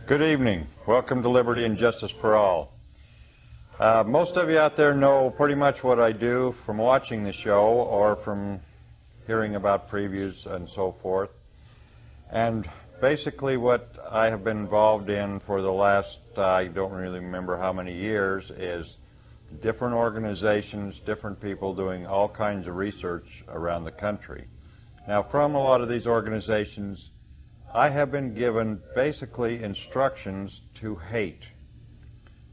Good evening. Welcome to Liberty and Justice for All. Most of you out there know pretty much what I do from watching the show or from hearing about previews and so forth. And basically what I have been involved in for the last, I don't really remember how many years, is different organizations, different people doing all kinds of research around the country. Now, from a lot of these organizations, I have been given basically instructions to hate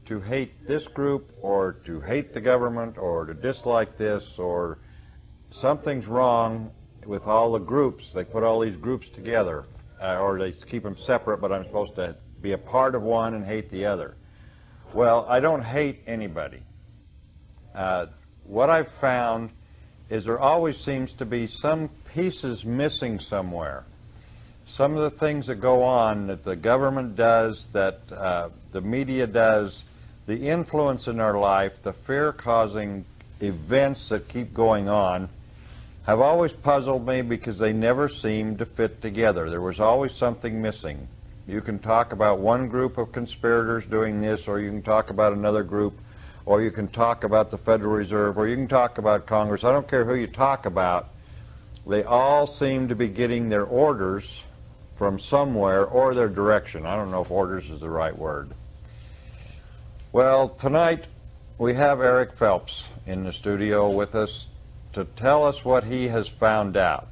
this group, or to hate the government, or to dislike this, or something's wrong with all the groups. They put all these groups together, or they keep them separate, but I'm supposed to be a part of one and hate the other. Well, I don't hate anybody. What I've found is there always seems to be some pieces missing somewhere. Some of the things that go on that the government does, that the media does, the influence in our life, the fear-causing events that keep going on, have always puzzled me because they never seem to fit together. There was always something missing. You can talk about one group of conspirators doing this, or you can talk about another group, or you can talk about the Federal Reserve, or you can talk about Congress. I don't care who you talk about. They all seem to be getting their orders from somewhere, or their direction. I don't know if orders is the right word. Well, tonight we have Eric Phelps in the studio with us to tell us what he has found out.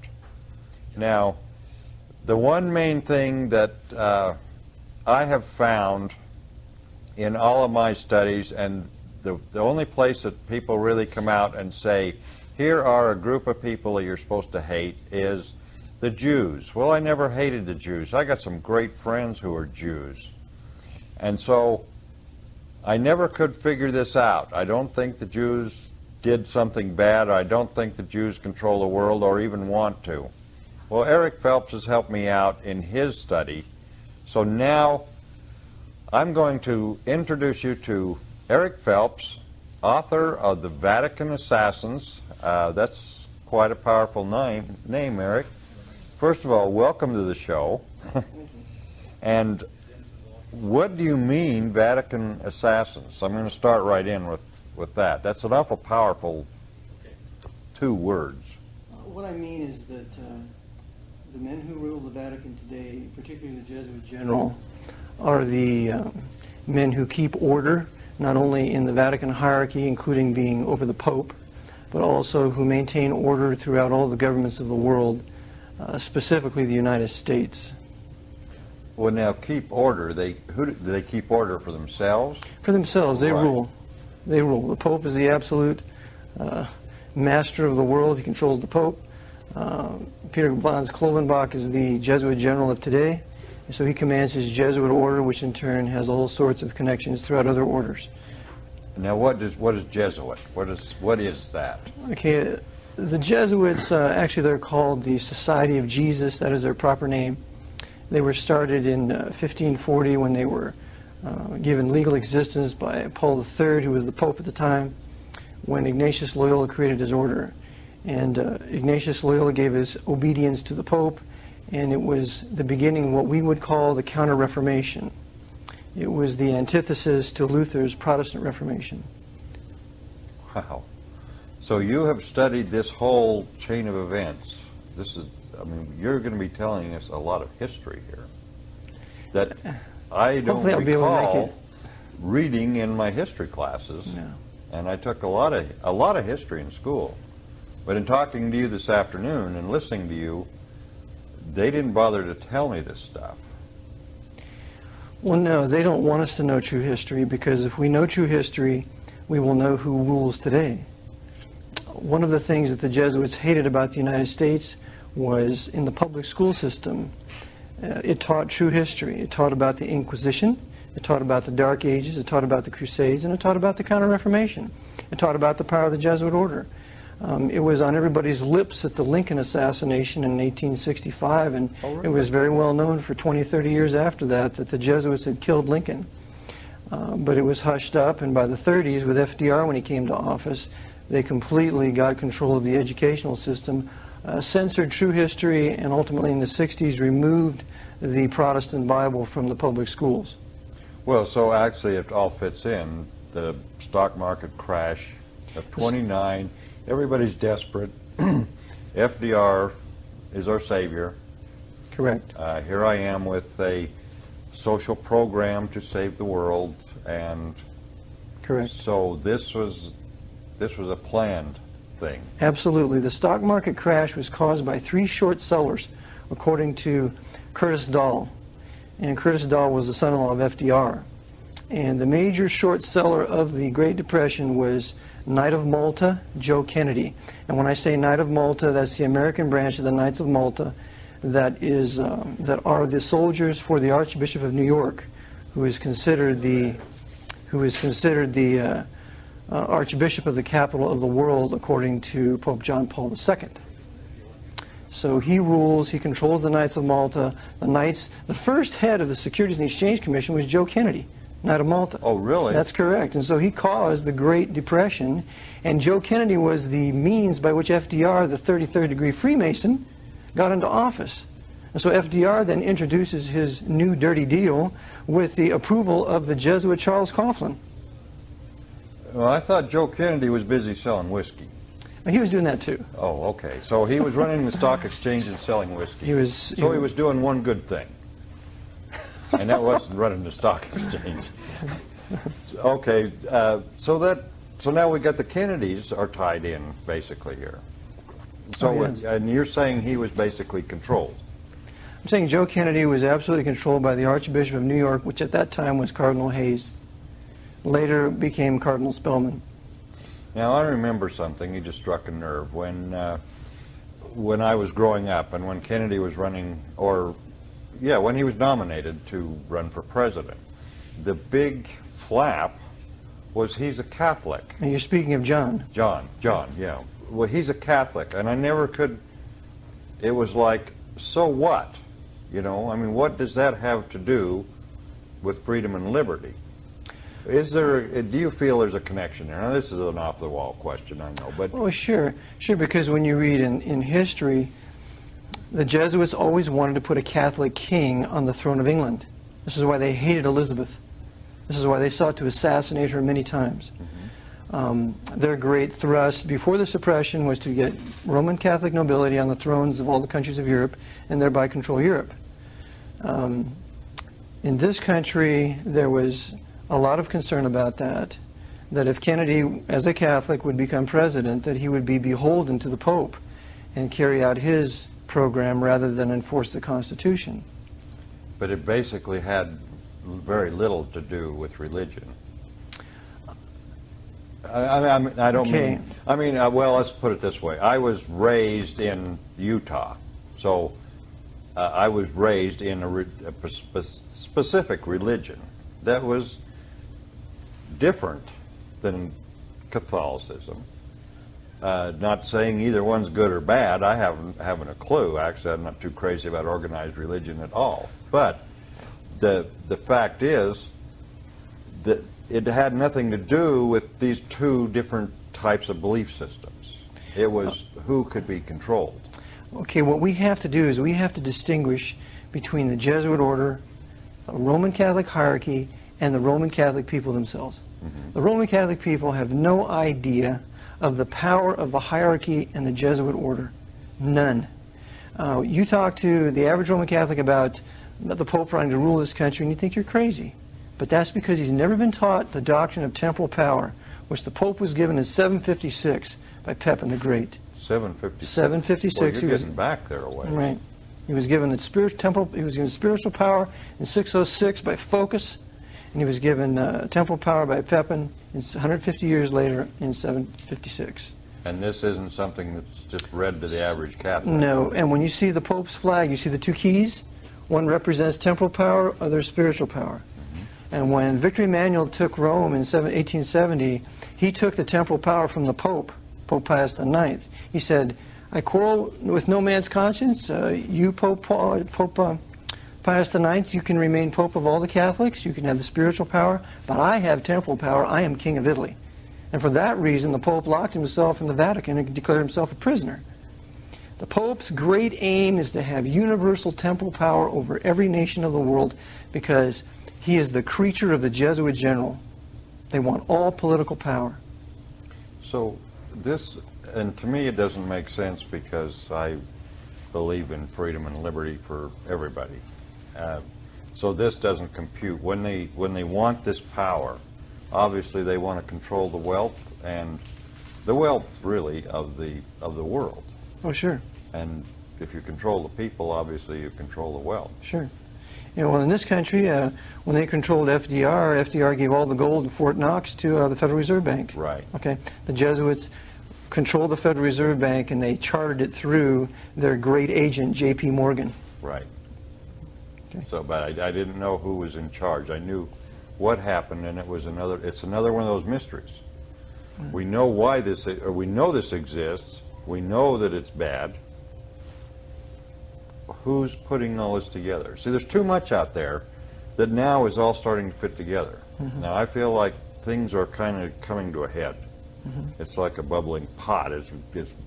Now, the one main thing that I have found in all of my studies, and the only place that people really come out and say, here are a group of people that you're supposed to hate, is the Jews. Well, I never hated the Jews. I got some great friends who are Jews. And so I never could figure this out. I don't think the Jews did something bad. I don't think the Jews control the world or even want to. Well, Eric Phelps has helped me out in his study. So now I'm going to introduce you to Eric Phelps, author of The Vatican Assassins. That's quite a powerful name, Eric. First of all, welcome to the show. And what do you mean, Vatican Assassins? I'm going to start right in with that. That's an awful powerful two words. What I mean is that the men who rule the Vatican today, particularly the Jesuit general, are the men who keep order, not only in the Vatican hierarchy, including being over the Pope, but also who maintain order throughout all the governments of the world, specifically the United States. Well, now, keep order. Do they keep order for themselves? For themselves, they rule. They rule. The Pope is the absolute master of the world. He controls the Pope. Peter Bonds Klovenbach is the Jesuit general of today, and so he commands his Jesuit order, which in turn has all sorts of connections throughout other orders. Now, what is Jesuit? What is that? Okay. The Jesuits, actually they're called the Society of Jesus. That is their proper name. They were started in 1540 when they were given legal existence by Paul III, who was the Pope at the time, when Ignatius Loyola created his order. And Ignatius Loyola gave his obedience to the Pope, and it was the beginning of what we would call the Counter-Reformation. It was the antithesis to Luther's Protestant Reformation. Wow. So you have studied this whole chain of events. This is, I mean, you're going to be telling us a lot of history here that I don't recall reading in my history classes. No. And I took a lot of history in school. But in talking to you this afternoon and listening to you, they didn't bother to tell me this stuff. Well, no, they don't want us to know true history, because if we know true history, we will know who rules today. One of the things that the Jesuits hated about the United States was in the public school system. It taught true history. It taught about the Inquisition. It taught about the Dark Ages. It taught about the Crusades. And it taught about the Counter-Reformation. It taught about the power of the Jesuit order. It was on everybody's lips at the Lincoln assassination in 1865, and it was very well known for 20, 30 years after that the Jesuits had killed Lincoln. But it was hushed up, and by the 30s, with FDR when he came to office, they completely got control of the educational system censored true history, and ultimately in the 60s removed the Protestant Bible from the public schools. Well, so actually it all fits in. The stock market crash of 29, everybody's desperate. FDR is our savior. Correct. Here I am with a social program to save the world, and Correct. so this was a planned thing. Absolutely. The stock market crash was caused by 3 short sellers, according to Curtis Dahl. And Curtis Dahl was the son-in-law of FDR. And the major short seller of the Great Depression was Knight of Malta, Joe Kennedy. And when I say Knight of Malta, that's the American branch of the Knights of Malta that are the soldiers for the Archbishop of New York, who is considered the Archbishop of the capital of the world, according to Pope John Paul II. So he rules, he controls the Knights of Malta. The first head of the Securities and Exchange Commission was Joe Kennedy, Knight of Malta. Oh, really? That's correct. And so he caused the Great Depression, and Joe Kennedy was the means by which FDR, the 33rd degree Freemason, got into office. And so FDR then introduces his new dirty deal with the approval of the Jesuit Charles Coughlin. Well, I thought Joe Kennedy was busy selling whiskey. He was doing that too. Oh, okay. So he was running the stock exchange and selling whiskey. He was doing one good thing. And that wasn't running the stock exchange. Okay, so now we got the Kennedys are tied in basically here. So, Oh, yes. and you're saying he was basically controlled. I'm saying Joe Kennedy was absolutely controlled by the Archbishop of New York, which at that time was Cardinal Hayes. Later became Cardinal Spellman. Now I remember something. He just struck a nerve when I was growing up, and when Kennedy was running, when he was nominated to run for president. The big flap was he's a Catholic. And you're speaking of John. John, yeah. Well, he's a Catholic, and I never could. It was like, so what? You know, I mean, what does that have to do with freedom and liberty? Do you feel there's a connection there? Now, this is an off-the-wall question, I know, but... Oh, sure, because when you read in history, the Jesuits always wanted to put a Catholic king on the throne of England. This is why they hated Elizabeth. This is why they sought to assassinate her many times. Their great thrust before the suppression was to get Roman Catholic nobility on the thrones of all the countries of Europe and thereby control Europe. In this country, there was a lot of concern about that if Kennedy, as a Catholic, would become president, that he would be beholden to the Pope and carry out his program rather than enforce the Constitution. But it basically had very little to do with religion. I don't Okay. mean, well, let's put it this way. I was raised in Utah, so I was raised in a specific religion that was different than Catholicism. Not saying either one's good or bad. I haven't a clue. Actually, I'm not too crazy about organized religion at all. But the fact is that it had nothing to do with these two different types of belief systems. It was who could be controlled. Okay, what we have to do is we have to distinguish between the Jesuit order, the Roman Catholic hierarchy, and the Roman Catholic people themselves. The Roman Catholic people have no idea of the power of the hierarchy and the Jesuit order. None. You talk to the average Roman Catholic about the Pope running to rule this country, and you think you're crazy. But that's because he's never been taught the doctrine of temporal power, which the Pope was given in 756 by Pepin the Great. 756. 756. Well, you're getting back there a ways. Right. He was given the spiritual power in 606 by Phocas, and he was given temporal power by Pepin 150 years later in 756. And this isn't something that's just read to the average Catholic. No, and when you see the Pope's flag, you see the two keys. One represents temporal power, other spiritual power. And when Victor Emmanuel took Rome in 1870, he took the temporal power from the Pope, Pope Pius IX. He said, I quarrel with no man's conscience. You, Pope Pius IX, you can remain Pope of all the Catholics. You can have the spiritual power. But I have temporal power. I am King of Italy. And for that reason, the Pope locked himself in the Vatican and declared himself a prisoner. The Pope's great aim is to have universal temporal power over every nation of the world because he is the creature of the Jesuit general. They want all political power. So this, and to me it doesn't make sense because I believe in freedom and liberty for everybody. So this doesn't compute. When they want this power, obviously they want to control the wealth, and the wealth really of the world. Oh, sure. And if you control the people, obviously you control the wealth. Sure. You know, well, in this country, when they controlled FDR gave all the gold in Fort Knox to the Federal Reserve Bank. Right. Okay. The Jesuits controlled the Federal Reserve Bank, and they chartered it through their great agent, J.P. Morgan. Right. Okay. So, but I didn't know who was in charge. I knew what happened, and it's another one of those mysteries. We know why this, or we know this exists. We know that it's bad. Who's putting all this together? See, there's too much out there that now is all starting to fit together. Now, I feel like things are kind of coming to a head. It's like a bubbling pot. It's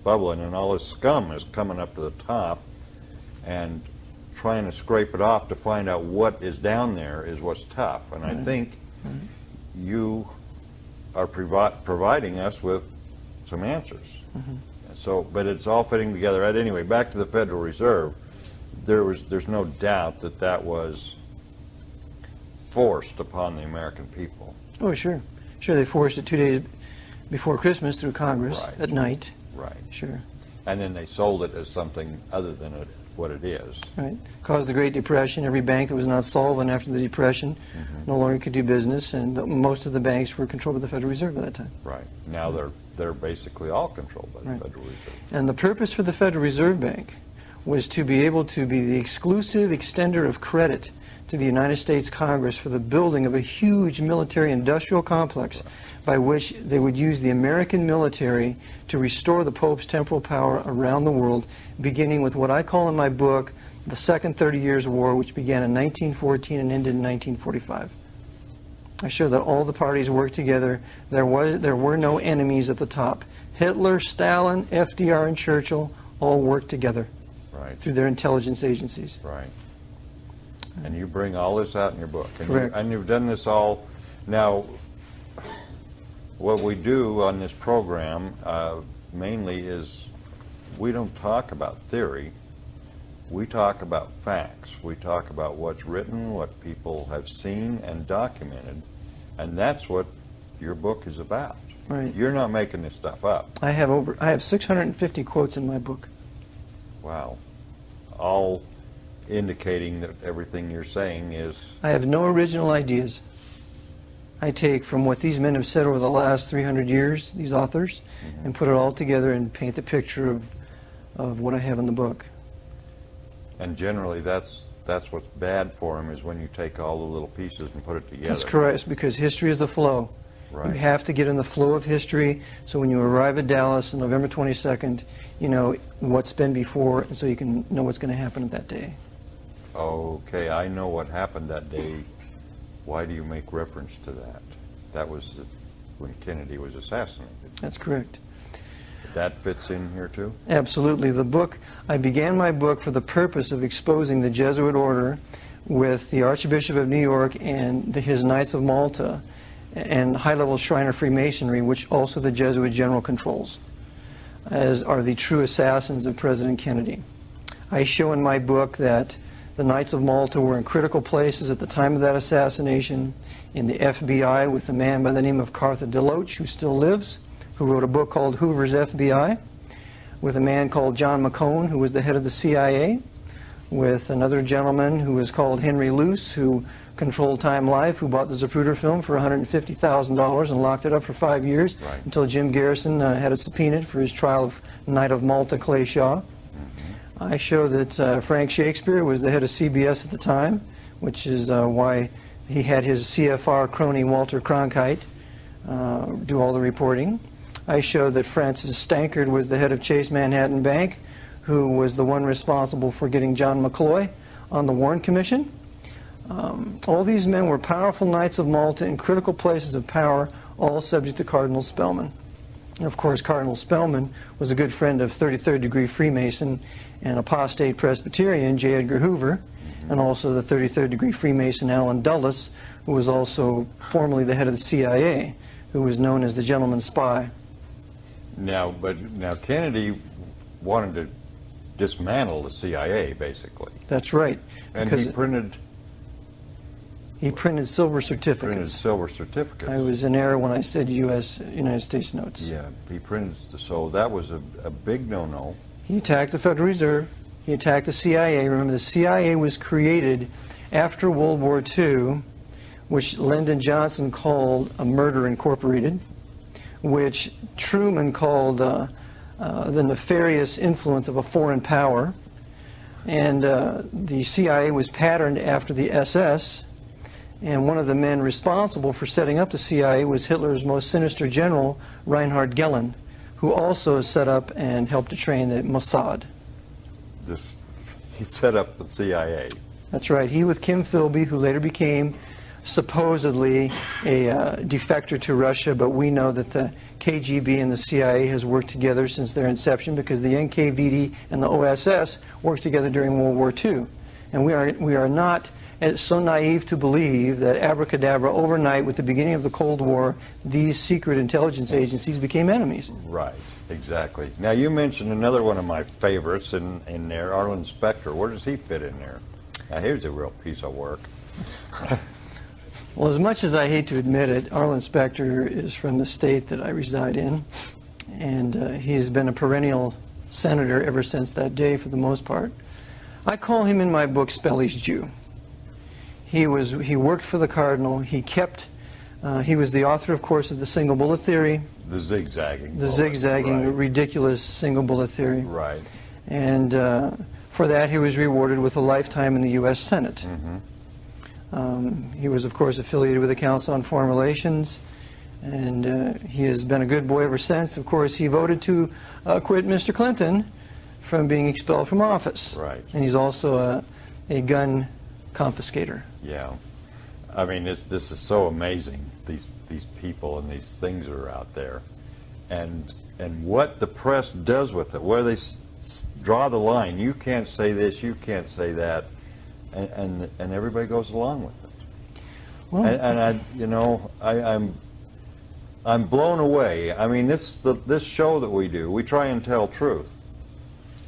bubbling, and all this scum is coming up to the top, and trying to scrape it off to find out what is down there is what's tough. And I think you are providing us with some answers. So, but it's all fitting together. Anyway, back to the Federal Reserve. There's no doubt that that was forced upon the American people. Oh, sure. Sure, they forced it 2 days before Christmas through Congress at night. Right. Sure. And then they sold it as something other than what it is. Right. Caused the Great Depression. Every bank that was not solvent after the Depression no longer could do business, and most of the banks were controlled by the Federal Reserve at that time. Right. Now they're basically all controlled by the Federal Reserve. And the purpose for the Federal Reserve Bank was to be able to be the exclusive extender of credit to the United States Congress for the building of a huge military-industrial complex by which they would use the American military to restore the Pope's temporal power around the world, beginning with what I call in my book the Second 30 Years' War, which began in 1914 and ended in 1945. I show that all the parties worked together. There were no enemies at the top. Hitler, Stalin, FDR, and Churchill all worked together through their intelligence agencies. Right. And you bring all this out in your book. And Correct. And you've done this all. Now, what we do on this program mainly is we don't talk about theory. We talk about facts. We talk about what's written, what people have seen and documented, and that's what your book is about. Right. You're not making this stuff up. I have 650 quotes in my book. Wow. All indicating that everything you're saying is... I have no original ideas. I take from what these men have said over the last 300 years, these authors, and put it all together and paint the picture of what I have in the book. And generally that's what's bad for them, is when you take all the little pieces and put it together. That's correct, because history is the flow. Right. You have to get in the flow of history, so when you arrive at Dallas on November 22nd, you know what's been before, and so you can know what's going to happen at that day. Okay, I know what happened that day. Why do you make reference to that? That was when Kennedy was assassinated. That's correct. That fits in here too? Absolutely. The book, I began my book for the purpose of exposing the Jesuit order with the Archbishop of New York and his Knights of Malta and high-level Shriner Freemasonry, which also the Jesuit general controls, as are the true assassins of President Kennedy. I show in my book that the Knights of Malta were in critical places at the time of that assassination, in the FBI with a man by the name of Cartha DeLoach, who still lives, who wrote a book called Hoover's FBI, with a man called John McCone, who was the head of the CIA, with another gentleman who was called Henry Luce, who controlled Time Life, who bought the Zapruder film for $150,000 and locked it up for 5 years until Jim Garrison had it subpoenaed for his trial of Knight of Malta Clay Shaw. I show that Frank Shakespeare was the head of CBS at the time, which is why he had his CFR crony Walter Cronkite do all the reporting. I show that Francis Stankard was the head of Chase Manhattan Bank, who was the one responsible for getting John McCloy on the Warren Commission. All these men were powerful Knights of Malta in critical places of power, all subject to Cardinal Spellman. Of course, Cardinal Spellman was a good friend of 33rd degree Freemason and apostate Presbyterian J. Edgar Hoover, and also the 33rd degree Freemason Allen Dulles, who was also formerly the head of the CIA, who was known as the gentleman spy. Now Kennedy wanted to dismantle the CIA, basically. That's right. And because he printed silver certificates. silver certificates. I was in error when I said United States notes. Yeah, he printed, so that was a big no-no. He attacked the Federal Reserve. He attacked the CIA. Remember, the CIA was created after World War II, which Lyndon Johnson called a murder incorporated, which Truman called the nefarious influence of a foreign power. And the CIA was patterned after the SS. And one of the men responsible for setting up the CIA was Hitler's most sinister general, Reinhard Gehlen, who also set up and helped to train the Mossad. He set up the CIA. That's right. He with Kim Philby, who later became supposedly a defector to Russia, but we know that the KGB and the CIA has worked together since their inception, because the NKVD and the OSS worked together during World War II. And we are not so naive to believe that abracadabra overnight with the beginning of the Cold War, these secret intelligence agencies became enemies. Right, exactly. Now you mentioned another one of my favorites in there, Arlen Specter. Where does he fit in there? Now here's a real piece of work. Well, as much as I hate to admit it, Arlen Specter is from the state that I reside in, and he's been a perennial senator ever since that day for the most part. I call him in my book Spelly's Jew. He worked for the Cardinal. He was the author, of course, of the single bullet theory. The zigzagging. The zigzagging, right. Ridiculous single bullet theory. Right. And for that, he was rewarded with a lifetime in the U.S. Senate. He was, of course, affiliated with the Council on Foreign Relations, and he has been a good boy ever since. Of course, he voted to acquit Mr. Clinton from being expelled from office. Right. And he's also a gun confiscator. Yeah. I mean, this is so amazing, these people and these things that are out there. And what the press does with it, where they draw the line. You can't say this, you can't say that, and everybody goes along with it. Well, I'm blown away. I mean, this show that we do, we try and tell truth.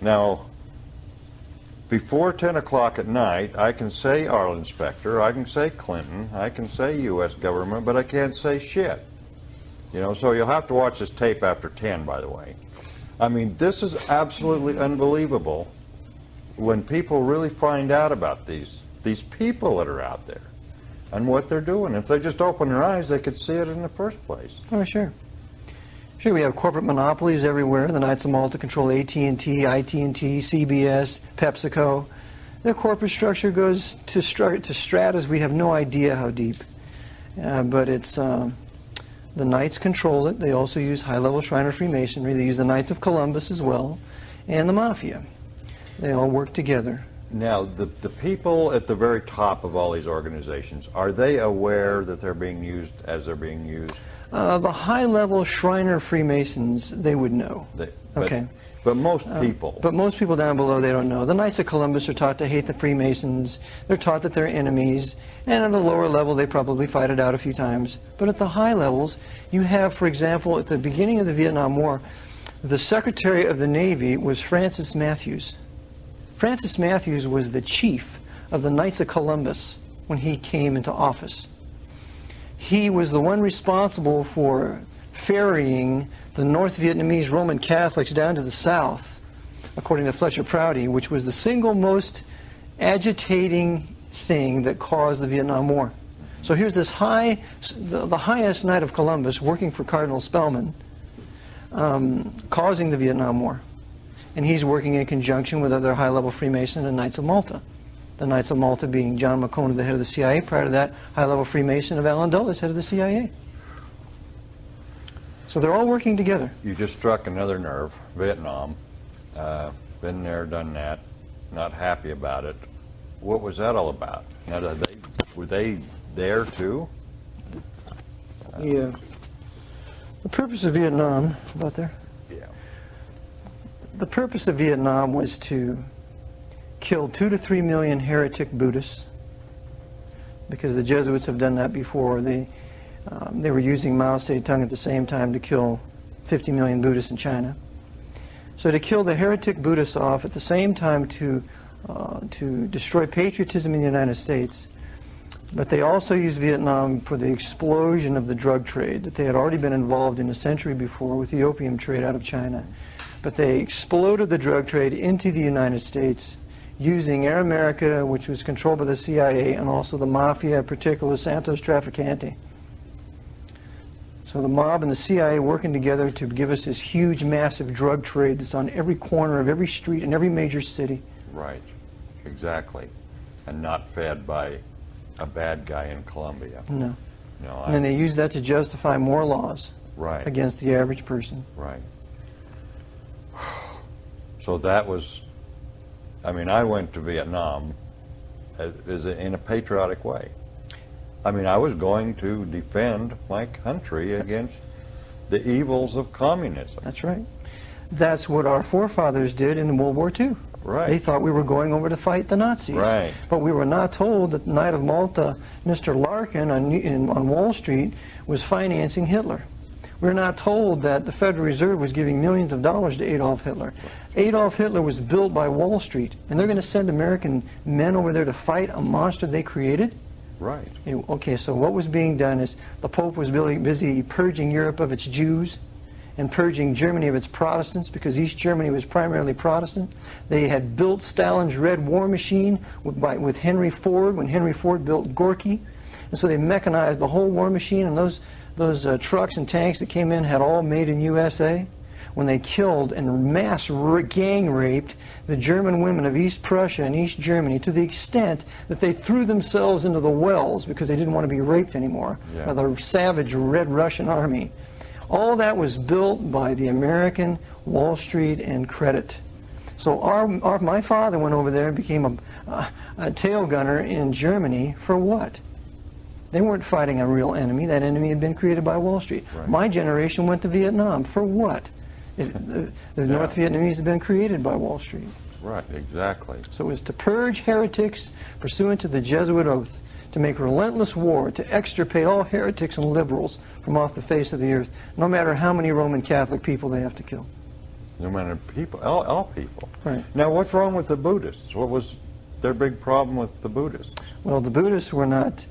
Now, before 10 o'clock at night, I can say Arlen Specter, I can say Clinton, I can say U.S. government, but I can't say shit. So you'll have to watch this tape after 10, by the way. I mean, this is absolutely unbelievable when people really find out about these people that are out there and what they're doing. If they just open their eyes, they could see it in the first place. Oh, sure. Sure, we have corporate monopolies everywhere. The Knights of Malta control AT&T, IT&T, CBS, PepsiCo. Their corporate structure goes to stratas we have no idea how deep. But it's the Knights control it. They also use high-level Shriner Freemasonry. They use the Knights of Columbus as well, and the Mafia. They all work together. Now, the people at the very top of all these organizations, are they aware that they're being used as they're being used? The high-level Shriner Freemasons, they would know. Okay. But most people. But most people down below, they don't know. The Knights of Columbus are taught to hate the Freemasons. They're taught that they're enemies. And at a lower level, they probably fight it out a few times. But at the high levels, you have, for example, at the beginning of the Vietnam War, the Secretary of the Navy was Francis Matthews. Francis Matthews was the chief of the Knights of Columbus when he came into office. He was the one responsible for ferrying the North Vietnamese Roman Catholics down to the south, according to Fletcher Prouty, which was the single most agitating thing that caused the Vietnam War. So here's this the highest Knight of Columbus working for Cardinal Spellman, causing the Vietnam War. And he's working in conjunction with other high-level Freemasons and Knights of Malta. The Knights of Malta being John McCone, the head of the CIA. Prior to that, high-level Freemason of Allen Dulles, head of the CIA. So they're all working together. You just struck another nerve. Vietnam. Been there, done that. Not happy about it. What was that all about? Now, were they there too? Yeah. The purpose of Vietnam, about there? Yeah. The purpose of Vietnam was to kill 2 to 3 million heretic Buddhists, because the Jesuits have done that before. They were using Mao Zedong at the same time to kill 50 million Buddhists in China. So to kill the heretic Buddhists off at the same time to destroy patriotism in the United States. But they also used Vietnam for the explosion of the drug trade that they had already been involved in a century before with the opium trade out of China. But they exploded the drug trade into the United States using Air America, which was controlled by the CIA, and also the Mafia, particularly Santos Trafficante. So the mob and the CIA working together to give us this huge, massive drug trade that's on every corner of every street in every major city. Right, exactly. And not fed by a bad guy in Colombia. No. No, And then they use that to justify more laws right. against the average person. Right. So that was, I mean, I went to Vietnam in a patriotic way. I mean, I was going to defend my country against the evils of communism. That's right. That's what our forefathers did in World War II. Right. They thought we were going over to fight the Nazis. Right. But we were not told that the Knight of Malta, Mr. Larkin on Wall Street, was financing Hitler. We were not told that the Federal Reserve was giving millions of dollars to Adolf Hitler. Adolf Hitler was built by Wall Street, and they're going to send American men over there to fight a monster they created? Right. Okay, so what was being done is the Pope was busy purging Europe of its Jews and purging Germany of its Protestants, because East Germany was primarily Protestant. They had built Stalin's Red War Machine with Henry Ford, when Henry Ford built Gorky. And so they mechanized the whole war machine, and those trucks and tanks that came in had all made in USA. When they killed and mass gang raped the German women of East Prussia and East Germany, to the extent that they threw themselves into the wells because they didn't want to be raped anymore by the savage Red Russian army. All that was built by the American Wall Street and credit. So my father went over there and became a tail gunner in Germany for what? They weren't fighting a real enemy. That enemy had been created by Wall Street. Right. My generation went to Vietnam for what? The North Vietnamese had been created by Wall Street. Right, exactly. So it was to purge heretics pursuant to the Jesuit oath, to make relentless war, to extirpate all heretics and liberals from off the face of the earth, no matter how many Roman Catholic people they have to kill. No matter people, all people. Right. Now, what's wrong with the Buddhists? What was their big problem with the Buddhists? Well, the Buddhists were not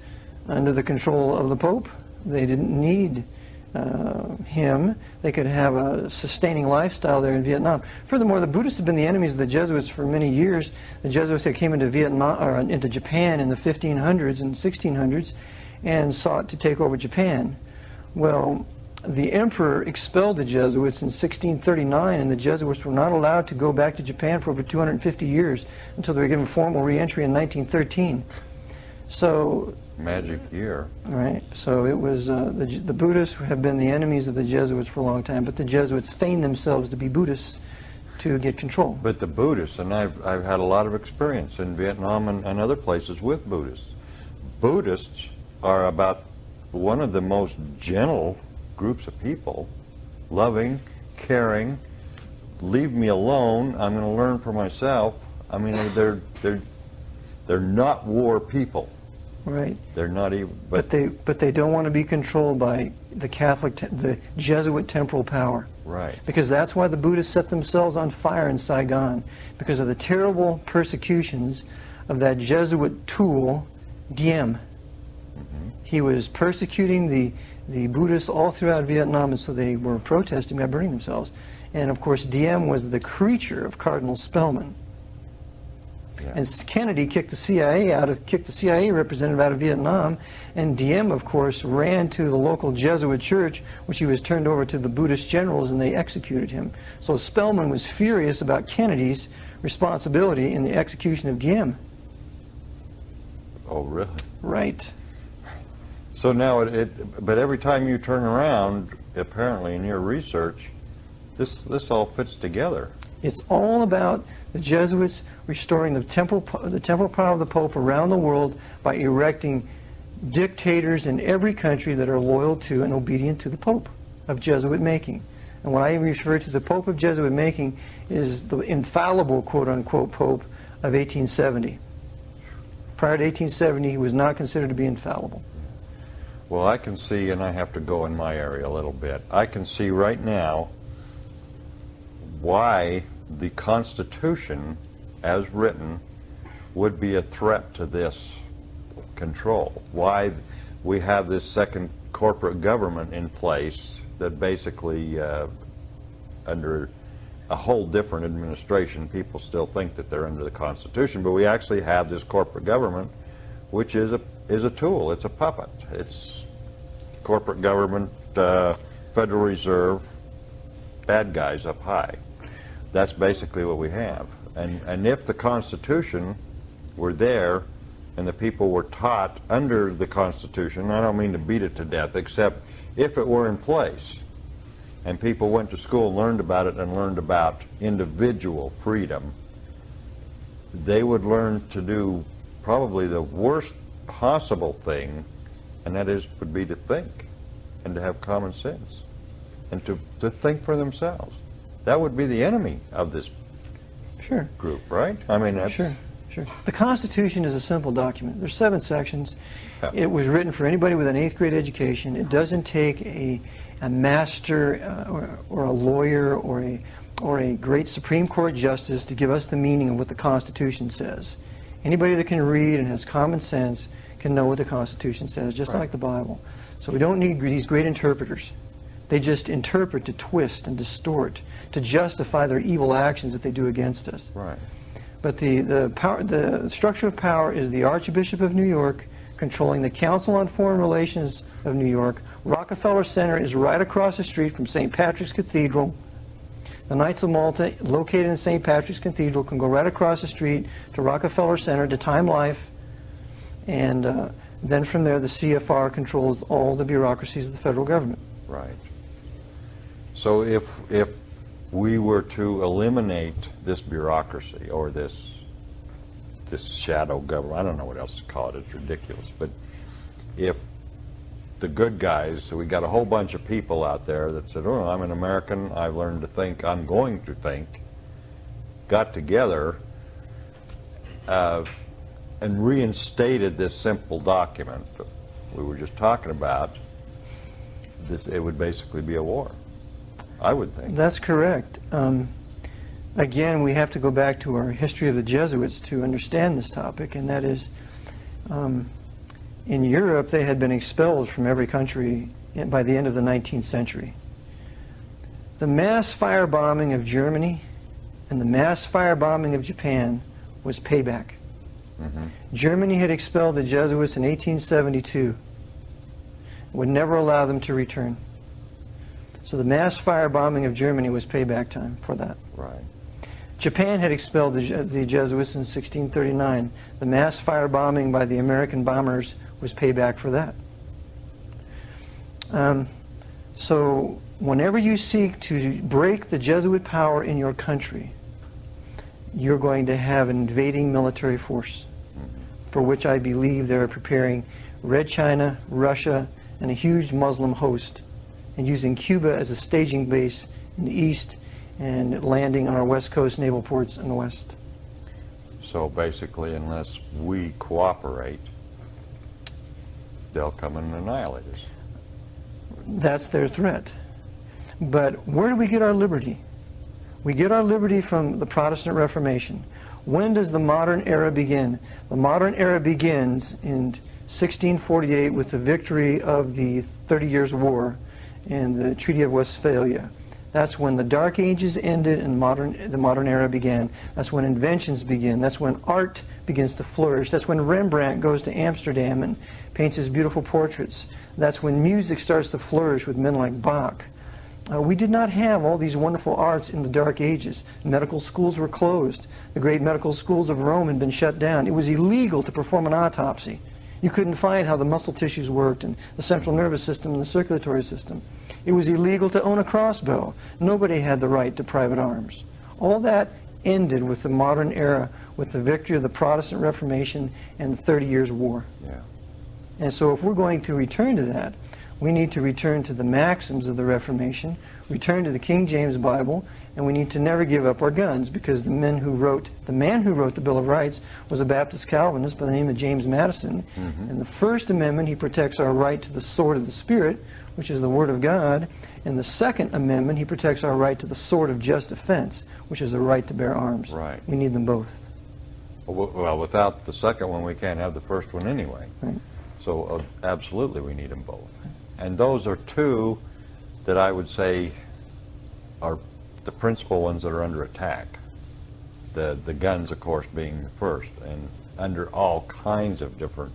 under the control of the Pope. They didn't need him. They could have a sustaining lifestyle there in Vietnam. Furthermore, the Buddhists have been the enemies of the Jesuits for many years. The Jesuits that came into Vietnam or into Japan in the 1500s and 1600s and sought to take over Japan. Well, the emperor expelled the Jesuits in 1639, and the Jesuits were not allowed to go back to Japan for over 250 years until they were given formal re-entry in 1913. So magic year. Right. So it was the Buddhists have been the enemies of the Jesuits for a long time, but the Jesuits feigned themselves to be Buddhists to get control. But the Buddhists, and I've had a lot of experience in Vietnam and other places with Buddhists. Buddhists are about one of the most gentle groups of people, loving, caring, leave me alone, I'm going to learn for myself. I mean, they're not war people. Right. They're not even. But they don't want to be controlled by the Jesuit temporal power. Right. Because that's why the Buddhists set themselves on fire in Saigon, because of the terrible persecutions of that Jesuit tool, Diem. Mm-hmm. He was persecuting the Buddhists all throughout Vietnam, and so they were protesting by burning themselves. And of course, Diem was the creature of Cardinal Spellman. Yeah. And Kennedy kicked the CIA representative out of Vietnam, and Diem, of course, ran to the local Jesuit church, which he was turned over to the Buddhist generals, and they executed him. So Spellman was furious about Kennedy's responsibility in the execution of Diem. Oh, really? Right. So now, but every time you turn around, apparently in your research, this all fits together. It's all about the Jesuits restoring the temporal power of the Pope around the world by erecting dictators in every country that are loyal to and obedient to the Pope. of Jesuit making. And when I refer to the Pope of Jesuit making is the infallible, quote-unquote, Pope of 1870. Prior to 1870, he was not considered to be infallible. Well, I can see, and I have to go in my area a little bit, I can see right now why the Constitution, as written, would be a threat to this control. Why we have this second corporate government in place that basically, under a whole different administration, people still think that they're under the Constitution, but we actually have this corporate government, which is a tool. It's a puppet. It's corporate government, Federal Reserve, bad guys up high. That's basically what we have. And if the Constitution were there and the people were taught under the Constitution, I don't mean to beat it to death, except if it were in place and people went to school and learned about it and learned about individual freedom, they would learn to do probably the worst possible thing, and that would be to think and to have common sense and to think for themselves. That would be the enemy of this group, right? I mean, that's... Sure. The Constitution is a simple document. There's 7 sections. It was written for anybody with an 8th grade education. It doesn't take a master or a lawyer or a great Supreme Court justice to give us the meaning of what the Constitution says. Anybody that can read and has common sense can know what the Constitution says, just like the Bible. So we don't need these great interpreters. They just interpret to twist and distort, to justify their evil actions that they do against us. Right. But the structure of power is the Archbishop of New York controlling the Council on Foreign Relations of New York. Rockefeller Center is right across the street from St. Patrick's Cathedral. The Knights of Malta, located in St. Patrick's Cathedral, can go right across the street to Rockefeller Center, to Time Life, and then from there the CFR controls all the bureaucracies of the federal government. Right. So if we were to eliminate this bureaucracy or this shadow government, I don't know what else to call it, it's ridiculous, but if the good guys, so we got a whole bunch of people out there that said, oh, I'm an American, I've learned to think, I'm going to think, got together and reinstated this simple document that we were just talking about, it would basically be a war, I would think. That's correct. Again, we have to go back to our history of the Jesuits to understand this topic, and that is, in Europe, they had been expelled from every country by the end of the 19th century. The mass firebombing of Germany and the mass firebombing of Japan was payback. Germany had expelled the Jesuits in 1872, would never allow them to return. So the mass firebombing of Germany was payback time for that. Right. Japan had expelled the Jesuits in 1639. The mass firebombing by the American bombers was payback for that. So whenever you seek to break the Jesuit power in your country, you're going to have an invading military force, for which I believe they're preparing Red China, Russia, and a huge Muslim host, and using Cuba as a staging base in the east and landing on our west coast naval ports in the west. So basically, unless we cooperate, they'll come and annihilate us. That's their threat. But where do we get our liberty? We get our liberty from the Protestant Reformation. When does the modern era begin? The modern era begins in 1648 with the victory of the 30 Years' War and the Treaty of Westphalia. That's when the Dark Ages ended and the modern era began. That's when inventions begin. That's when art begins to flourish. That's when Rembrandt goes to Amsterdam and paints his beautiful portraits. That's when music starts to flourish with men like Bach. We did not have all these wonderful arts in the Dark Ages. Medical schools were closed. The great medical schools of Rome had been shut down. It was illegal to perform an autopsy. You couldn't find how the muscle tissues worked and the central nervous system and the circulatory system. It was illegal to own a crossbow. Nobody had the right to private arms. All that ended with the modern era, with the victory of the Protestant Reformation and the 30 Years' War. Yeah. And so if we're going to return to that, We need to return to the maxims of the Reformation, return to the King James Bible, and we need to never give up our guns, because the man who wrote the Bill of Rights was a Baptist Calvinist by the name of James Madison. In the First Amendment, he protects our right to the sword of the Spirit, which is the Word of God. In the Second Amendment, he protects our right to the sword of just defense, which is the right to bear arms. Right. We need them both. Well, without the second one, we can't have the first one anyway. Right. So absolutely we need them both. And those are two that I would say are the principal ones that are under attack. The guns, of course, being the first, and under all kinds of different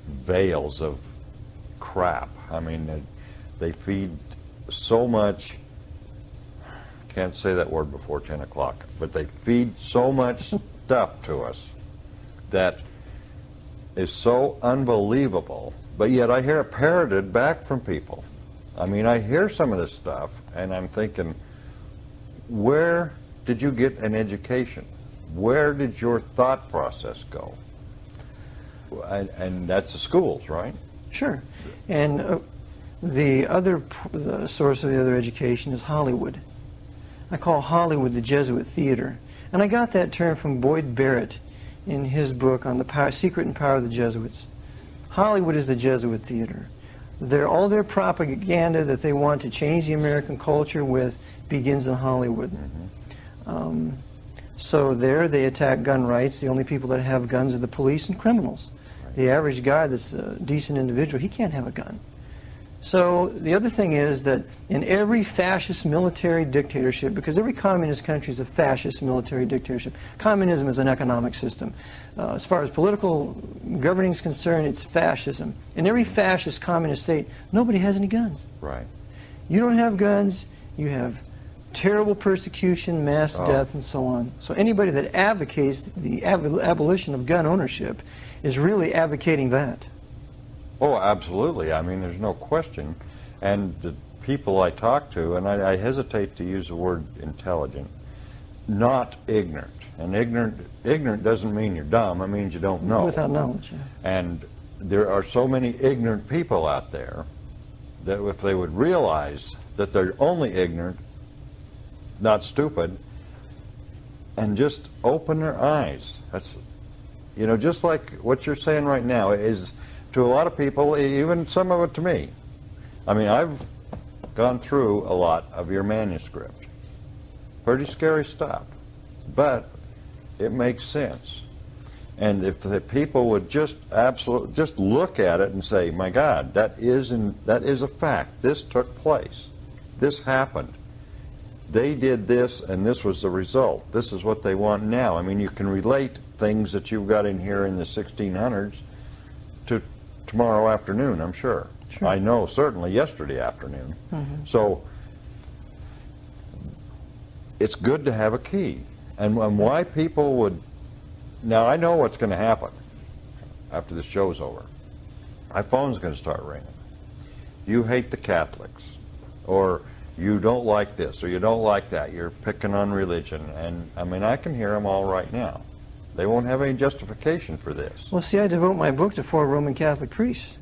veils of crap. I mean, they feed so much, can't say that word before 10 o'clock, but they feed so much stuff to us that is so unbelievable, but yet I hear it parroted back from people. I mean, I hear some of this stuff, and I'm thinking, where did you get an education? Where did your thought process go? And that's the schools, right? Sure. And the source of the other education is Hollywood. I call Hollywood the Jesuit theater. And I got that term from Boyd Barrett in his book on the secret and power of the Jesuits. Hollywood is the Jesuit theater. All their propaganda that they want to change the American culture with begins in Hollywood. So there they attack gun rights. The only people that have guns are the police and criminals. The average guy that's a decent individual, he can't have a gun. So the other thing is that in every fascist military dictatorship, because every communist country is a fascist military dictatorship, communism is an economic system. As far as political governing is concerned, it's fascism. In every fascist communist state, nobody has any guns. Right. You don't have guns, you have terrible persecution, mass death, and so on. So anybody that advocates the abolition of gun ownership is really advocating that. Oh, absolutely. I mean, there's no question. And the people I talk to, and I hesitate to use the word intelligent, not ignorant. And ignorant doesn't mean you're dumb. It means you don't know. Without knowledge, yeah. And there are so many ignorant people out there that if they would realize that they're only ignorant, not stupid, and just open their eyes. That's, you know, just like what you're saying right now is to a lot of people, even some of it to me. I mean, I've gone through a lot of your manuscript. Pretty scary stuff, but it makes sense. And if the people would just look at it and say, my God, that is a fact. This took place. This happened. They did this, and this was the result. This is what they want now. I mean, you can relate things that you've got in here in the 1600s to tomorrow afternoon, I'm sure. Sure. I know, certainly yesterday afternoon. So it's good to have a key. And why people would... Now, I know what's going to happen after the show's over. My phone's going to start ringing. You hate the Catholics, or you don't like this, or you don't like that. You're picking on religion. And, I mean, I can hear them all right now. They won't have any justification for this. Well, see, I devote my book to 4 Roman Catholic priests.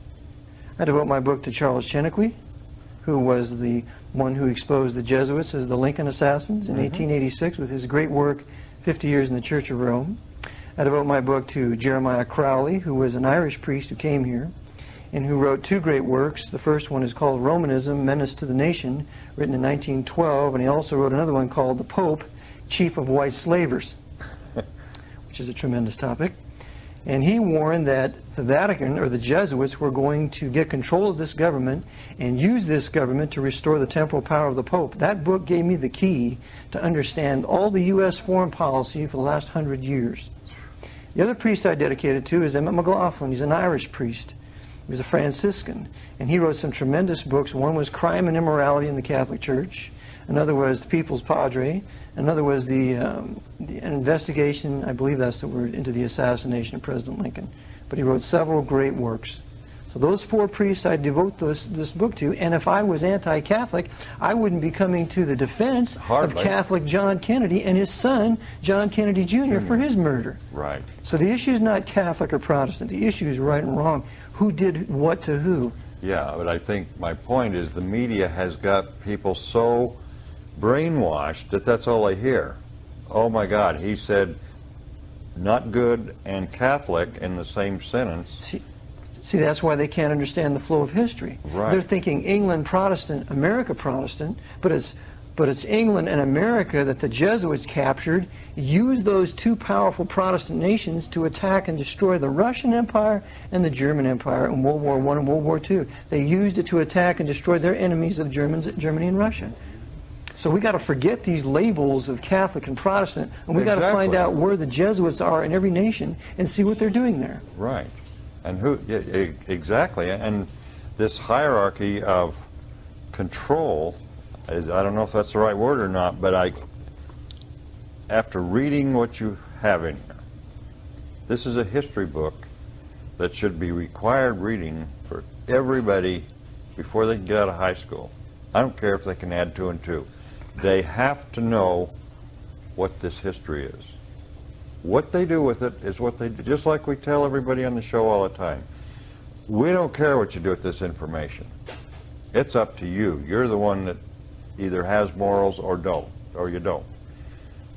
I devote my book to Charles Cheniquy, who was the one who exposed the Jesuits as the Lincoln assassins in 1886 with his great work, 50 Years in the Church of Rome. I devote my book to Jeremiah Crowley, who was an Irish priest who came here and who wrote 2 great works. The first one is called Romanism, Menace to the Nation, written in 1912, and he also wrote another one called The Pope, Chief of White Slavers, which is a tremendous topic. And he warned that the Vatican, or the Jesuits, were going to get control of this government and use this government to restore the temporal power of the Pope. That book gave me the key to understand all the U.S. foreign policy for the last 100 years. The other priest I dedicated to is Emmett McLaughlin. He's an Irish priest. He was a Franciscan, and he wrote some tremendous books. One was Crime and Immorality in the Catholic Church. Another was The People's Padre. Another was an investigation, I believe that's the word, into the assassination of President Lincoln. But he wrote several great works. So those 4 priests I devote this book to, and if I was anti-Catholic, I wouldn't be coming to the defense of Catholic John Kennedy and his son, John Kennedy Jr., for his murder. Right. So the issue is not Catholic or Protestant. The issue is right and wrong. Who did what to who? Yeah, but I think my point is the media has got people so brainwashed that that's all they hear. Oh my God, he said not good and Catholic in the same sentence. See, that's why they can't understand the flow of history. Right. They're thinking England Protestant, America Protestant, but it's England and America that the Jesuits captured, used those two powerful Protestant nations to attack and destroy the Russian Empire and the German Empire in World War I and World War II. They used it to attack and destroy their enemies of Germany and Russia. So we got to forget these labels of Catholic and Protestant, and we got to find out where the Jesuits are in every nation and see what they're doing there. Right. And who, yeah, exactly. And this hierarchy of control is, I don't know if that's the right word or not, but after reading what you have in here, this is a history book that should be required reading for everybody before they can get out of high school. I don't care if they can add 2 and 2. They have to know what this history is. What they do with it is what they do. Just like we tell everybody on the show all the time. We don't care what you do with this information. It's up to you. You're the one that either has morals or don't, or you don't.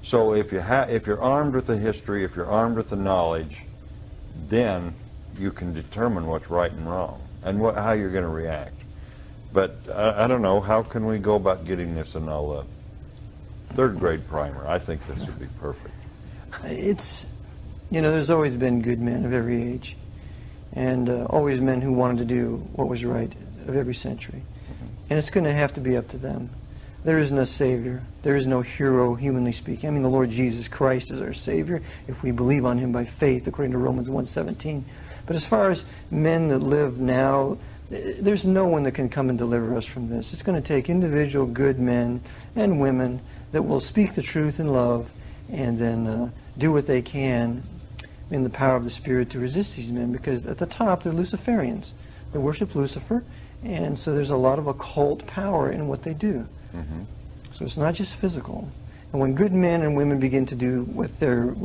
So if you're armed with the history, if you're armed with the knowledge, then you can determine what's right and wrong and how you're going to react. But I don't know, how can we go about getting this in a third grade primer? I think this would be perfect. It's, you know, there's always been good men of every age, and always men who wanted to do what was right of every century. And it's going to have to be up to them. There is no Savior. There is no hero, humanly speaking. I mean, the Lord Jesus Christ is our Savior if we believe on Him by faith, according to Romans 1:17. But as far as men that live now, there's no one that can come and deliver us from this. It's going to take individual good men and women that will speak the truth in love and then do what they can in the power of the Spirit to resist these men, because at the top they're Luciferians. They worship Lucifer, and so there's a lot of occult power in what they do. Mm-hmm. So it's not just physical. And when good men and women begin to do what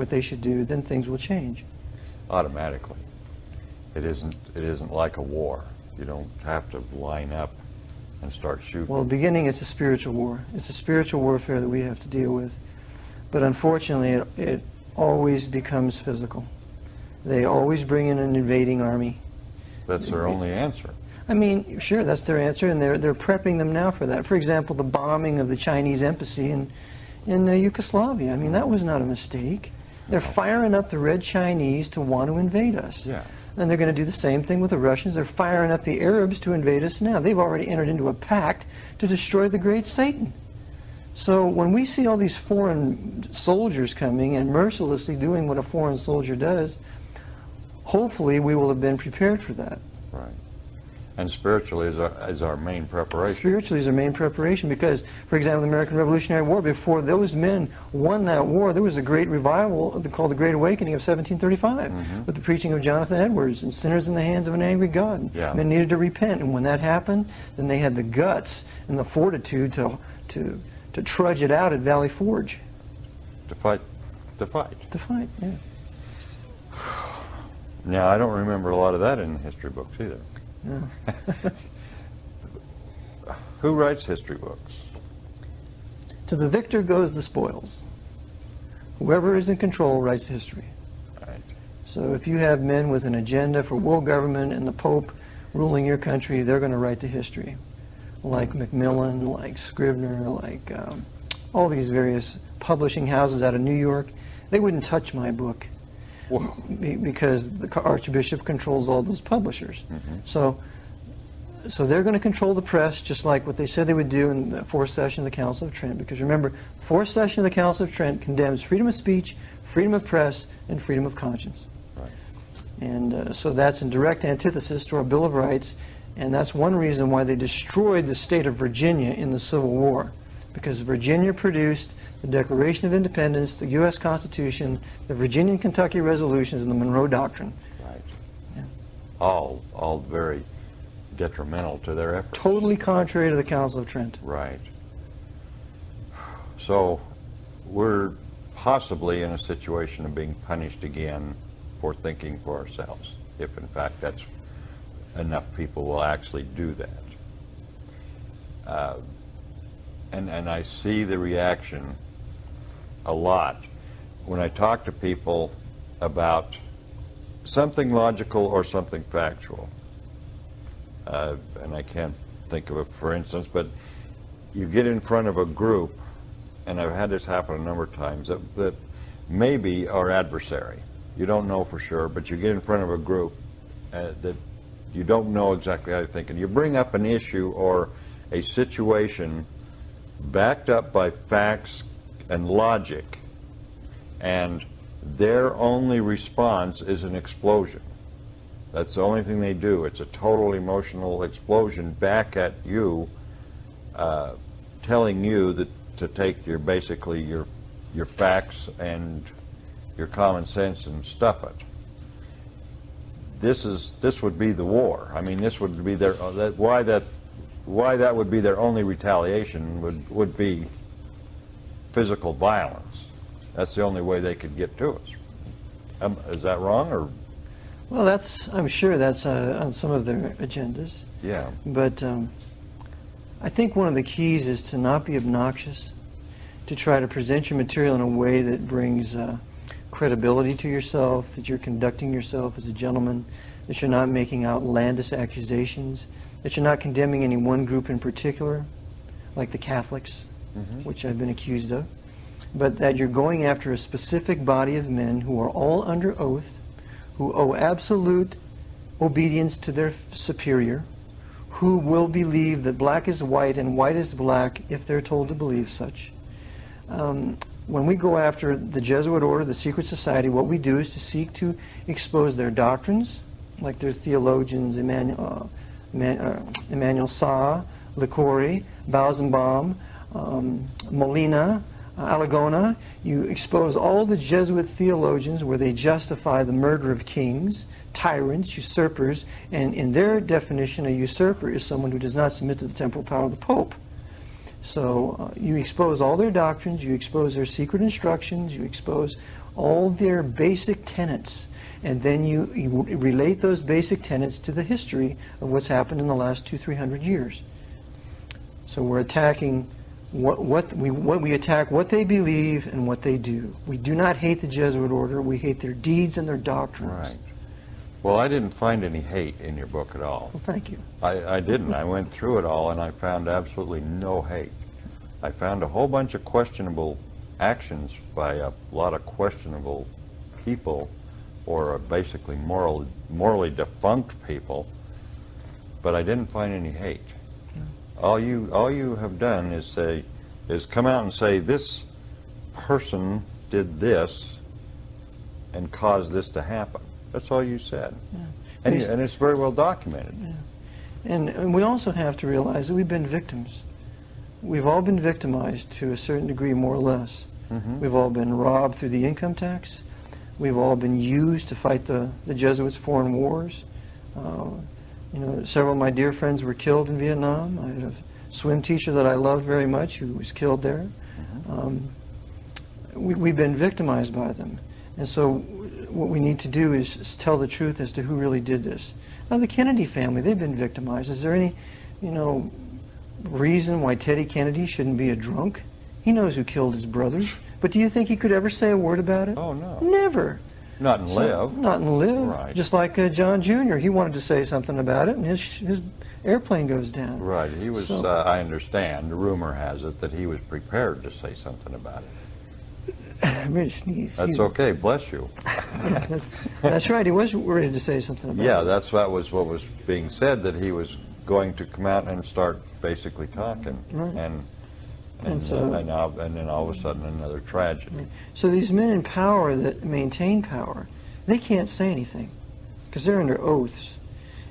they should do, then things will change. Automatically. It isn't like a war. You don't have to line up and start shooting. Well, beginning, it's a spiritual war. It's a spiritual warfare that we have to deal with. But unfortunately, it always becomes physical. They always bring in an invading army. That's their only answer. I mean, sure, that's their answer, and they're prepping them now for that. For example, the bombing of the Chinese embassy in Yugoslavia. I mean, that was not a mistake. They're firing up the Red Chinese to want to invade us. Yeah. And they're going to do the same thing with the Russians. They're firing up the Arabs to invade us now. They've already entered into a pact to destroy the great Satan. So when we see all these foreign soldiers coming and mercilessly doing what a foreign soldier does, hopefully we will have been prepared for that. Right. And spiritually is our main preparation. Spiritually is our main preparation because, for example, the American Revolutionary War, before those men won that war, there was a great revival called the Great Awakening of 1735 with the preaching of Jonathan Edwards and sinners in the hands of an angry God. Yeah. Men needed to repent, and when that happened, then they had the guts and the fortitude to trudge it out at Valley Forge. To fight. To fight. To fight, yeah. Now, I don't remember a lot of that in the history books either. No. Who writes history books? To the victor goes the spoils. Whoever is in control writes history. Right. So if you have men with an agenda for world government and the Pope ruling your country, they're going to write the history. Like Macmillan, like Scribner, like all these various publishing houses out of New York. They wouldn't touch my book. Whoa. Because the Archbishop controls all those publishers. So they're going to control the press just like what they said they would do in the fourth session of the Council of Trent. Because remember, the fourth session of the Council of Trent condemns freedom of speech, freedom of press, and freedom of conscience. Right. And so that's in direct antithesis to our Bill of Rights, and that's one reason why they destroyed the state of Virginia in the Civil War. Because Virginia produced the Declaration of Independence, the U.S. Constitution, the Virginia and Kentucky Resolutions, and the Monroe Doctrine. Right. Yeah. All very detrimental to their efforts. Totally contrary to the Council of Trent. Right. So we're possibly in a situation of being punished again for thinking for ourselves, if in fact that's enough people will actually do that. And I see the reaction a lot when I talk to people about something logical or something factual. And I can't think of it, for instance, but you get in front of a group, and I've had this happen a number of times, that maybe are adversary. You don't know for sure, but you get in front of a group that you don't know exactly how to think, and you bring up an issue or a situation backed up by facts and logic, and their only response is an explosion. That's the only thing they do. It's a total emotional explosion back at you, telling you that to take your basically your facts and your common sense and stuff it. This would be the war. I mean, this would be their why that would be their only retaliation would be physical violence. That's the only way they could get to us. Is that wrong, or? Well, I'm sure that's on some of their agendas. Yeah. But I think one of the keys is to not be obnoxious, to try to present your material in a way that brings credibility to yourself, that you're conducting yourself as a gentleman, that you're not making outlandish accusations, that you're not condemning any one group in particular, like the Catholics, which I've been accused of, but that you're going after a specific body of men who are all under oath, who owe absolute obedience to their superior, who will believe that black is white and white is black if they're told to believe such. When we go after the Jesuit order, the secret society, what we do is to seek to expose their doctrines, like their theologians, Emmanuel Sa, Licori, Bausenbaum, Molina, Alagona. You expose all the Jesuit theologians where they justify the murder of kings, tyrants, usurpers, and in their definition, a usurper is someone who does not submit to the temporal power of the Pope. So you expose all their doctrines, you expose their secret instructions, you expose all their basic tenets, and then you relate those basic tenets to the history of what's happened in the last 200-300 years. So we're attacking we attack what they believe and what they do. We do not hate the Jesuit order, we hate their deeds and their doctrines. Right. Well, I didn't find any hate in your book at all. Well, thank you. I didn't. I went through it all and I found absolutely no hate. I found a whole bunch of questionable actions by a lot of questionable people, or basically morally defunct people, but I didn't find any hate. All you have done is come out and say this person did this and caused this to happen. That's all you said. Yeah. And it's very well documented. Yeah. And we also have to realize that we've been victims. We've all been victimized to a certain degree, more or less. We've all been robbed through the income tax. We've all been used to fight the Jesuits' foreign wars. You know, several of my dear friends were killed in Vietnam. I had a swim teacher that I loved very much who was killed there. We've been victimized by them. And so what we need to do is tell the truth as to who really did this. Now, the Kennedy family, they've been victimized. Is there any, reason why Teddy Kennedy shouldn't be a drunk? He knows who killed his brothers. But do you think he could ever say a word about it? Oh, no. Never. Not in live. Not in live. Right. Just like John Jr., he wanted to say something about it, and his airplane goes down. Right. He was, I understand, the rumor has it that he was prepared to say something about it. I'm ready to sneeze. That's okay. Bless you. Yeah, that's right. He was ready to say something about it. Yeah, that was what was being said, that he was going to come out and start basically talking. Right. And then all of a sudden another tragedy. So these men in power that maintain power, they can't say anything because they're under oaths.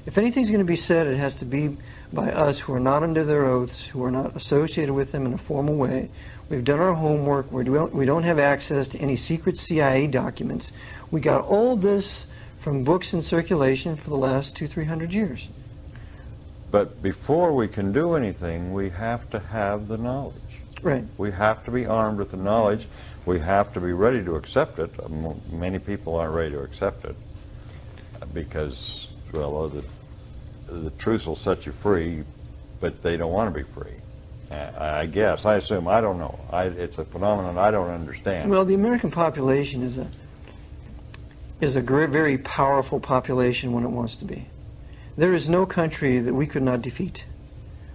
If anything's going to be said, it has to be by us who are not under their oaths, who are not associated with them in a formal way. We've done our homework. We don't have access to any secret CIA documents. We got all this from books in circulation for the last 200-300 years. But before we can do anything, we have to have the knowledge. Right. We have to be armed with the knowledge. We have to be ready to accept it. Many people aren't ready to accept it because, well, the truth will set you free, but they don't want to be free. I guess, I assume, I don't know. It's a phenomenon I don't understand. Well, the American population is a very powerful population when it wants to be. There is no country that we could not defeat.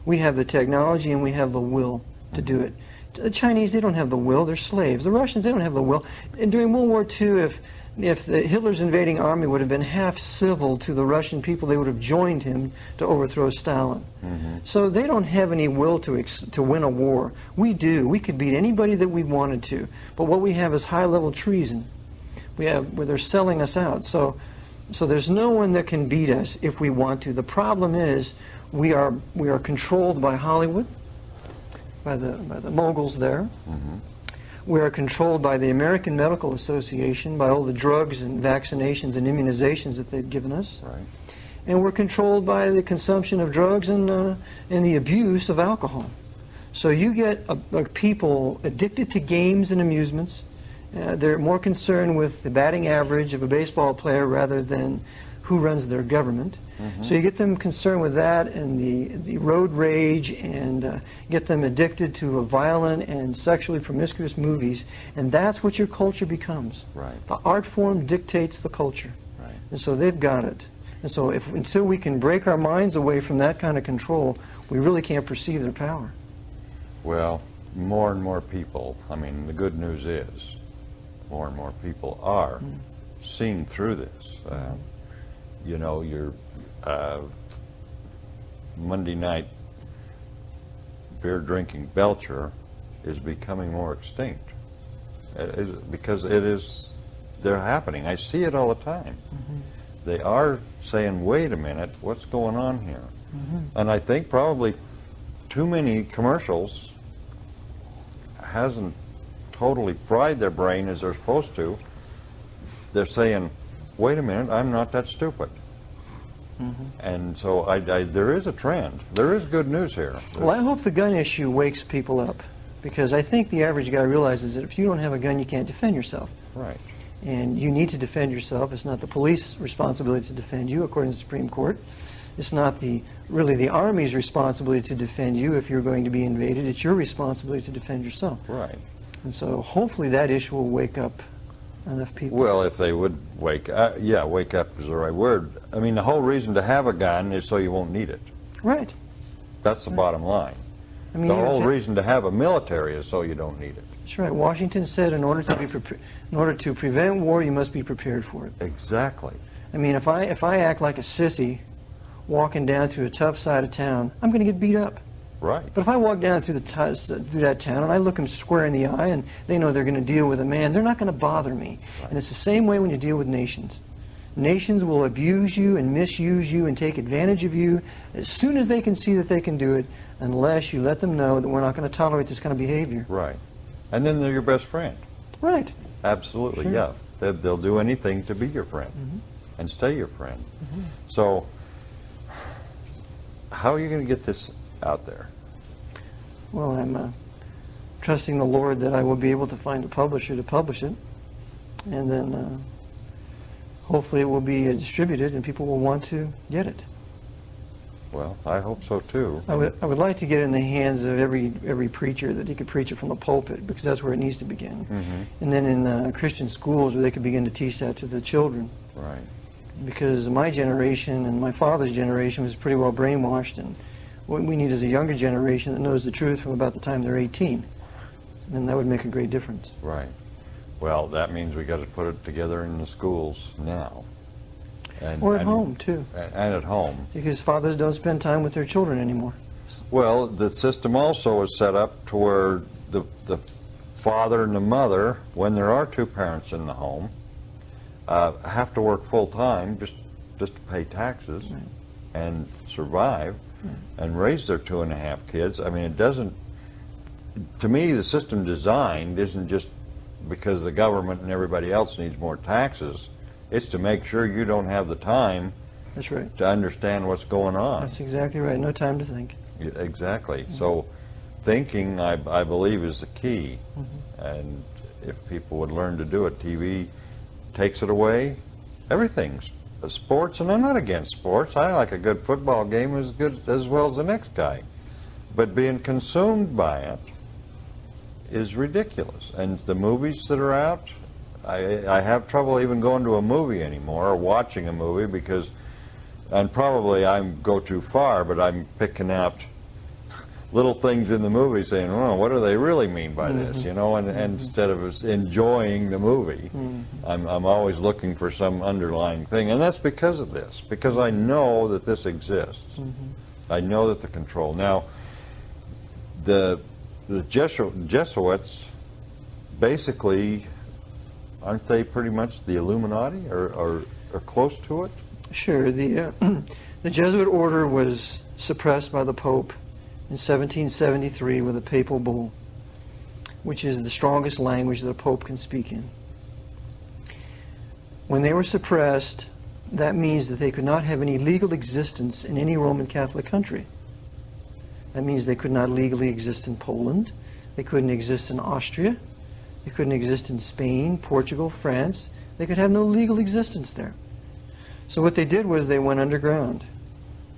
We have the technology and we have the will to do it. The Chinese, they don't have the will, they're slaves. The Russians, they don't have the will. And during World War II, if Hitler's invading army would have been half civil to the Russian people, they would have joined him to overthrow Stalin. So they don't have any will to win a war. We do. We could beat anybody that we wanted to. But what we have is high-level treason. We have where they're selling us out. So there's no one that can beat us if we want to. The problem is we are controlled by Hollywood, by the moguls there. We are controlled by the American Medical Association, by all the drugs and vaccinations and immunizations that they've given us. Right. And we're controlled by the consumption of drugs and the abuse of alcohol. So you get people addicted to games and amusements. They're more concerned with the batting average of a baseball player rather than who runs their government. So you get them concerned with that and the road rage, and get them addicted to violent and sexually promiscuous movies, and that's what your culture becomes. Right. The art form dictates the culture. Right. And so they've got it. And so until we can break our minds away from that kind of control, we really can't perceive their power. Well, more and more people, I mean, the good news is more and more people are seeing through this. You know, your Monday night beer drinking belcher is becoming more extinct because they're happening. I see it all the time. They are saying, wait a minute, what's going on here? And I think probably too many commercials hasn't totally fried their brain as they're supposed to. They're saying, wait a minute, I'm not that stupid. And so there is a trend. There is good news here. Well, I hope the gun issue wakes people up, because I think the average guy realizes that if you don't have a gun, you can't defend yourself. Right. And you need to defend yourself. It's not the police's responsibility to defend you, according to the Supreme Court. It's not really the Army's responsibility to defend you if you're going to be invaded. It's your responsibility to defend yourself. Right. And so hopefully that issue will wake up enough people. Well, if they would wake up is the right word. I mean, the whole reason to have a gun is so you won't need it. Right. That's the bottom line. I mean, The whole reason to have a military is so you don't need it. That's right. Washington said in order to prevent war, you must be prepared for it. Exactly. I mean, if I act like a sissy walking down through a tough side of town, I'm going to get beat up. Right. But if I walk down through that town and I look them square in the eye and they know they're going to deal with a man, they're not going to bother me. Right. And it's the same way when you deal with nations. Nations will abuse you and misuse you and take advantage of you as soon as they can see that they can do it, unless you let them know that we're not going to tolerate this kind of behavior. Right. And then they're your best friend. Right. Absolutely, Sure. yeah. They'll do anything to be your friend and stay your friend. So how are you going to get this out there? Well, I'm trusting the Lord that I will be able to find a publisher to publish it, and then hopefully it will be distributed and people will want to get it. Well, I hope so too. I would like to get it in the hands of every preacher, that he could preach it from the pulpit, because that's where it needs to begin. And then in Christian schools where they could begin to teach that to the children. Right. Because my generation and my father's generation was pretty well brainwashed, and what we need is a younger generation that knows the truth from about the time they're 18. And that would make a great difference. Right. Well, that means we got to put it together in the schools now. Or at home, too. And at home. Because fathers don't spend time with their children anymore. Well, the system also is set up to where the father and the mother, when there are two parents in the home, have to work full time just to pay taxes and survive and raise their 2.5 kids. I mean, it doesn't, to me, the system designed isn't just because the government and everybody else needs more taxes. It's to make sure you don't have the time. That's right. To understand what's going on. That's exactly right. No time to think. Yeah, exactly. So thinking, I believe, is the key. And if people would learn to do it, TV takes it away. Everything's sports, and I'm not against sports. I like a good football game as well as the next guy. But being consumed by it is ridiculous. And the movies that are out, I have trouble even going to a movie anymore or watching a movie because, and probably I go too far, but I'm picking out little things in the movie saying, oh, what do they really mean by this, you know, and instead of enjoying the movie, I'm always looking for some underlying thing, and that's because of this, because I know that this exists. I know that the control. Now, the Jesuits, basically, aren't they pretty much the Illuminati, or close to it? Sure. The Jesuit order was suppressed by the Pope in 1773 with a papal bull, which is the strongest language that a pope can speak in. When they were suppressed, that means that they could not have any legal existence in any Roman Catholic country. That means they could not legally exist in Poland, they couldn't exist in Austria, they couldn't exist in Spain, Portugal, France. They could have no legal existence there. So what they did was they went underground,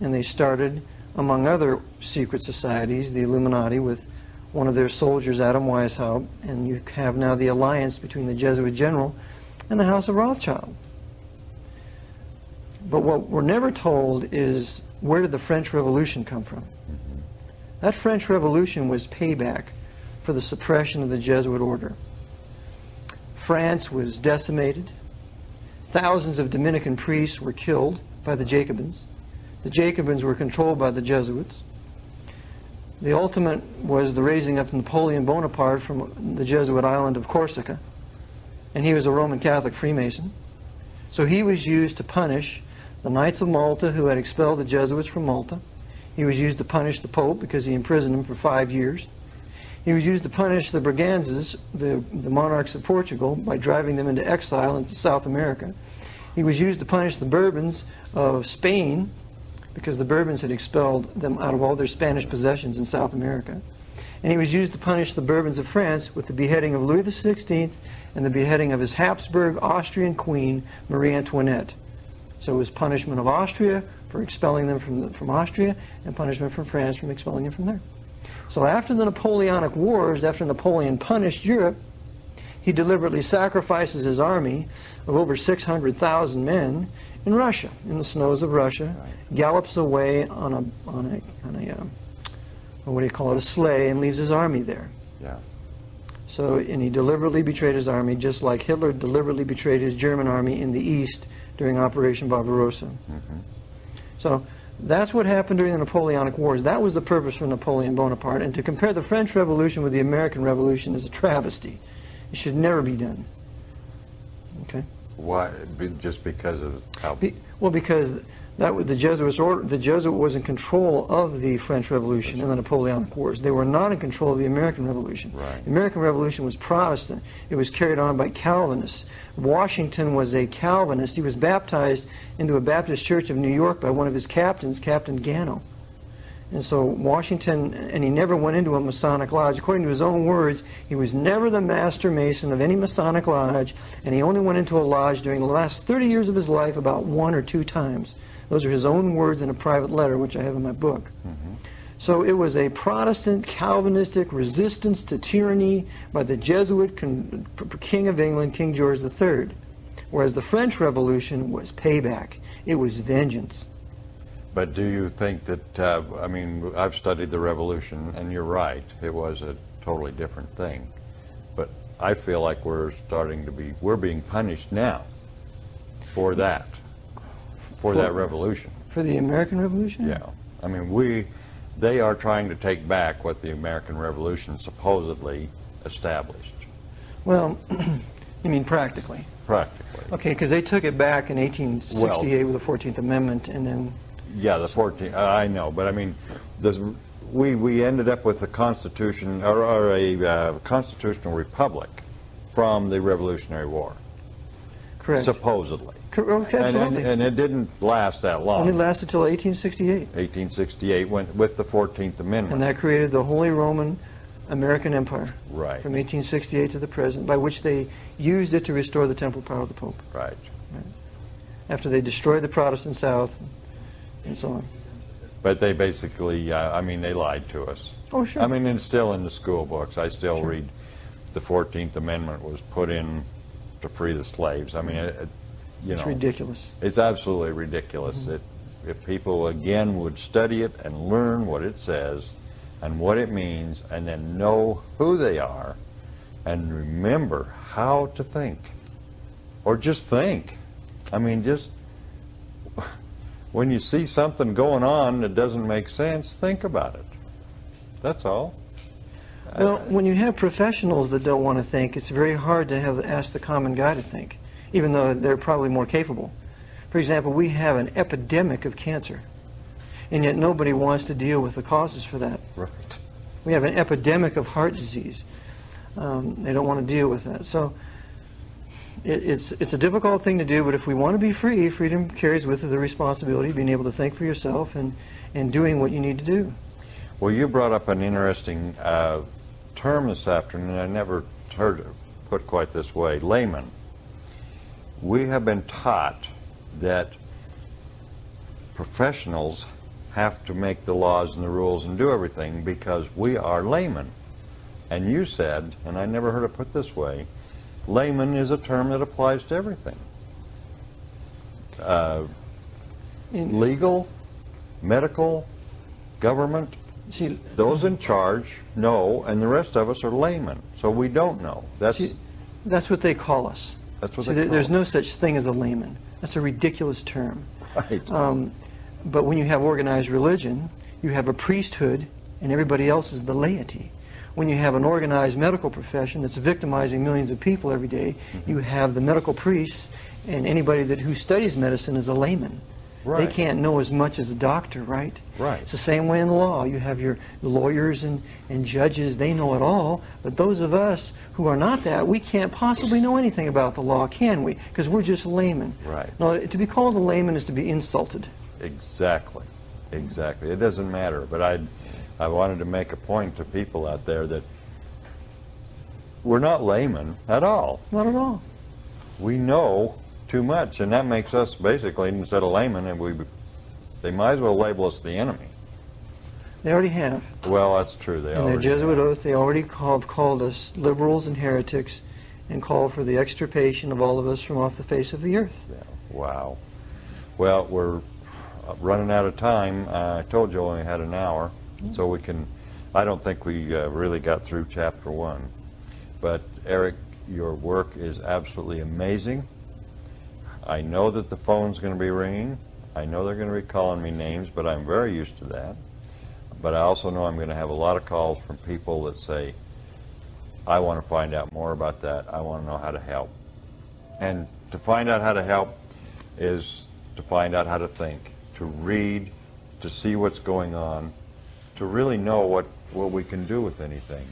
and they started, among other secret societies, the Illuminati, with one of their soldiers, Adam Weishaupt, and you have now the alliance between the Jesuit general and the House of Rothschild. But what we're never told is, where did the French Revolution come from? That French Revolution was payback for the suppression of the Jesuit order. France was decimated. Thousands of Dominican priests were killed by the Jacobins. The Jacobins were controlled by the Jesuits. The ultimate was the raising up of Napoleon Bonaparte from the Jesuit island of Corsica, and he was a Roman Catholic Freemason. So he was used to punish the Knights of Malta, who had expelled the Jesuits from Malta. He was used to punish the Pope because he imprisoned him for 5 years. He was used to punish the Braganzas, the monarchs of Portugal, by driving them into exile into South America. He was used to punish the Bourbons of Spain, because the Bourbons had expelled them out of all their Spanish possessions in South America. And he was used to punish the Bourbons of France with the beheading of Louis XVI and the beheading of his Habsburg Austrian queen, Marie Antoinette. So it was punishment of Austria for expelling them from Austria, and punishment from France from expelling them from there. So after the Napoleonic Wars, after Napoleon punished Europe, he deliberately sacrifices his army of over 600,000 men in Russia, in the snows of Russia, gallops away on a what do you call it, a sleigh, and leaves his army there. Yeah. So, and he deliberately betrayed his army, just like Hitler deliberately betrayed his German army in the East during Operation Barbarossa. So that's what happened during the Napoleonic Wars. That was the purpose for Napoleon Bonaparte. And to compare the French Revolution with the American Revolution is a travesty. It should never be done. Okay? Why? Just because of how? Well, because that was the Jesuits' order. The Jesuit was in control of the French Revolution and the Napoleonic Wars. They were not in control of the American Revolution. Right. The American Revolution was Protestant. It was carried on by Calvinists. Washington was a Calvinist. He was baptized into a Baptist church of New York by one of his captains, Captain Gano. And so Washington, and he never went into a Masonic lodge. According to his own words, he was never the master mason of any Masonic lodge, and he only went into a lodge during the last 30 years of his life about 1 or 2 times. Those are his own words in a private letter, which I have in my book. So it was a Protestant, Calvinistic resistance to tyranny by the Jesuit King of England, King George III. Whereas the French Revolution was payback. It was vengeance. But do you think that, I mean, I've studied the Revolution, and you're right, it was a totally different thing. But I feel like we're being punished now for that, for that revolution. For the American Revolution? Yeah. I mean, they are trying to take back what the American Revolution supposedly established. Well, you mean practically? Practically. Okay, because they took it back in 1868 with the 14th Amendment, and then... Yeah, the 14th, I know, but I mean, we ended up with a constitution, or a constitutional republic from the Revolutionary War. Correct. Supposedly. Okay, absolutely. And it didn't last that long. And it lasted until 1868. 1868, with the 14th Amendment. And that created the Holy Roman American Empire. Right. From 1868 to the present, by which they used it to restore the temporal power of the Pope. Right. after they destroyed the Protestant South and so on. But they basically, I mean, they lied to us. Oh, sure. I mean, it's still in the school books. I still read the 14th Amendment was put in to free the slaves. I mean, you It's know, ridiculous. it's absolutely ridiculous. If people, again, would study it and learn what it says and what it means, and then know who they are, and remember how to think, or just think. I mean, just when you see something going on that doesn't make sense, think about it. That's all. Well, when you have professionals that don't want to think, it's very hard to ask the common guy to think, even though they're probably more capable. For example, we have an epidemic of cancer, and yet nobody wants to deal with the causes for that. Right. We have an epidemic of heart disease. They don't want to deal with that. So it's a difficult thing to do, but if we want to be free, freedom carries with it the responsibility of being able to think for yourself and doing what you need to do. Well, you brought up an interesting term this afternoon I never heard it put quite this way, layman. We have been taught that professionals have to make the laws and the rules and do everything because we are laymen. And you said, and I never heard it put this way, layman is a term that applies to everything. Legal, medical, government, See, those in charge know, and the rest of us are laymen, so we don't know. that's what they call us. That's what See, they call there's us. no such thing as a layman. That's a ridiculous term. Right. But when you have organized religion, you have a priesthood, and everybody else is the laity. When you have an organized medical profession that's victimizing millions of people every day, you have the medical priests, and anybody who studies medicine is a layman. Right. They can't know as much as a doctor, right? Right. It's the same way in the law. You have your lawyers and judges, they know it all, but those of us who are not that, we can't possibly know anything about the law, can we? Because we're just laymen. Right. Now, to be called a layman is to be insulted. Exactly. Exactly. It doesn't matter, but I wanted to make a point to people out there that we're not laymen at all. Not at all. We know too much, and that makes us basically, instead of laymen, and they might as well label us the enemy. They already have. Well, that's true. They In their already Jesuit have. oath, they already called us liberals and heretics and called for the extirpation of all of us from off the face of the earth. Yeah. Wow. Well, we're running out of time. I told you I only had an hour, so we can. I don't think we really got through chapter 1. But Eric, your work is absolutely amazing. I know that the phone's going to be ringing. I know they're going to be calling me names, but I'm very used to that. But I also know I'm going to have a lot of calls from people that say, I want to find out more about that. I want to know how to help. And to find out how to help is to find out how to think, to read, to see what's going on, to really know what we can do with anything.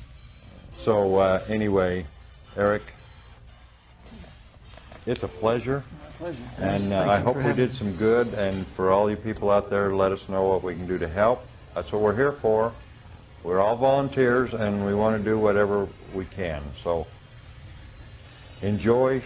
So anyway, Eric, it's a pleasure. My pleasure. And I hope we did some good, and for all you people out there, let us know what we can do to help. That's what we're here for. We're all volunteers, and we want to do whatever we can. So enjoy